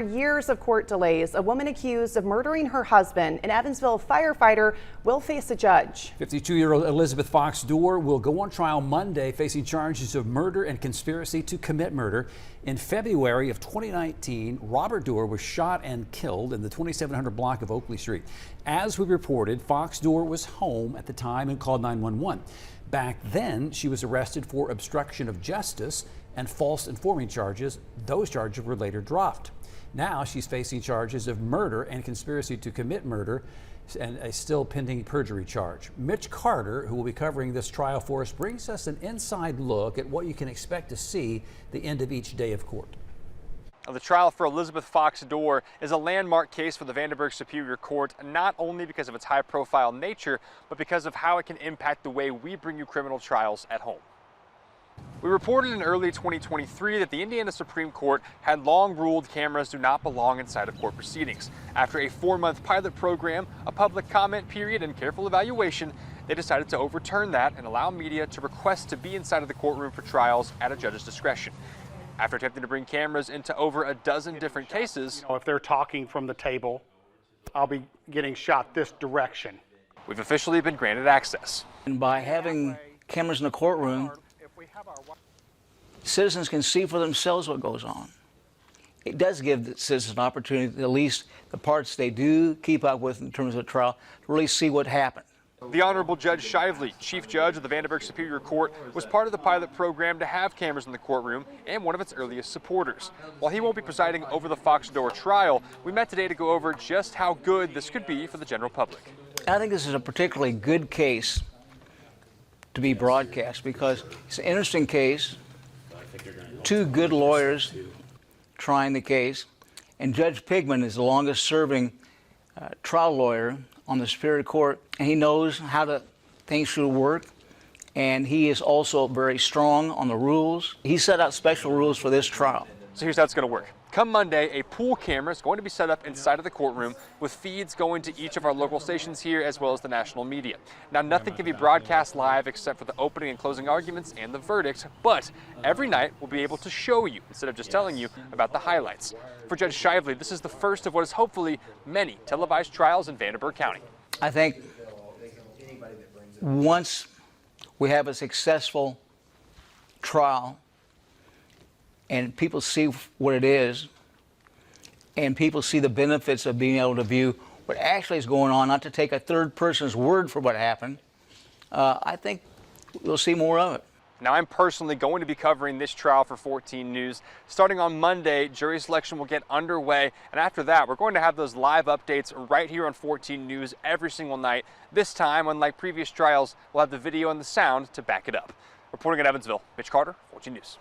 Years of court delays, a woman accused of murdering her husband, an Evansville firefighter, will face a judge. 52-year-old Elizabeth Fox Dorr will go on trial Monday facing charges of murder and conspiracy to commit murder. In February of 2019, Robert Dorr was shot and killed in the 2700 block of Oakley Street. As we reported, Fox Dorr was home at the time and called 911. Back then, she was arrested for obstruction of justice and false informing charges. Those charges were later dropped. Now she's facing charges of murder and conspiracy to commit murder and a still pending perjury charge. Mitch Carter, who will be covering this trial for us, brings us an inside look at what you can expect to see the end of each day of court. The trial for Elizabeth Fox Dorr is a landmark case for the Vanderburgh Superior Court, not only because of its high-profile nature, but because of how it can impact the way we bring you criminal trials at home. We reported in early 2023 that the Indiana Supreme Court had long ruled cameras do not belong inside of court proceedings. After a 4-month pilot program, a public comment period, and careful evaluation, they decided to overturn that and allow media to request to be inside of the courtroom for trials at a judge's discretion. After attempting to bring cameras into over a dozen different cases, if they're talking from the table, I'll be getting shot this direction. We've officially been granted access. And by having cameras in the courtroom, citizens can see for themselves what goes on. It does give the citizens an opportunity, at least the parts they do keep up with in terms of the trial, to really see what happened. The Honorable Judge Shively, Chief Judge of the Vanderburgh Superior Court, was part of the pilot program to have cameras in the courtroom and one of its earliest supporters. While he won't be presiding over the Fox Dorr trial, we met today to go over just how good this could be for the general public. I think this is a particularly good case to be broadcast because it's an interesting case. Two good lawyers trying the case, and Judge Pigman is the longest serving trial lawyer on the Superior Court, and he knows how things should work, and he is also very strong on the rules. He set out special rules for this trial. So here's how it's going to work. Come Monday, a pool camera is going to be set up inside of the courtroom with feeds going to each of our local stations here as well as the national media. Now, nothing can be broadcast live except for the opening and closing arguments and the verdict, but every night we'll be able to show you instead of just telling you about the highlights. For Judge Shively, this is the first of what is hopefully many televised trials in Vanderburgh County. I think once we have a successful trial, and people see what it is, and people see the benefits of being able to view what actually is going on, not to take a third person's word for what happened, I think we'll see more of it. Now, I'm personally going to be covering this trial for 14 News. Starting on Monday, jury selection will get underway, and after that, we're going to have those live updates right here on 14 News every single night. This time, unlike previous trials, we'll have the video and the sound to back it up. Reporting in Evansville, Mitch Carter, 14 News.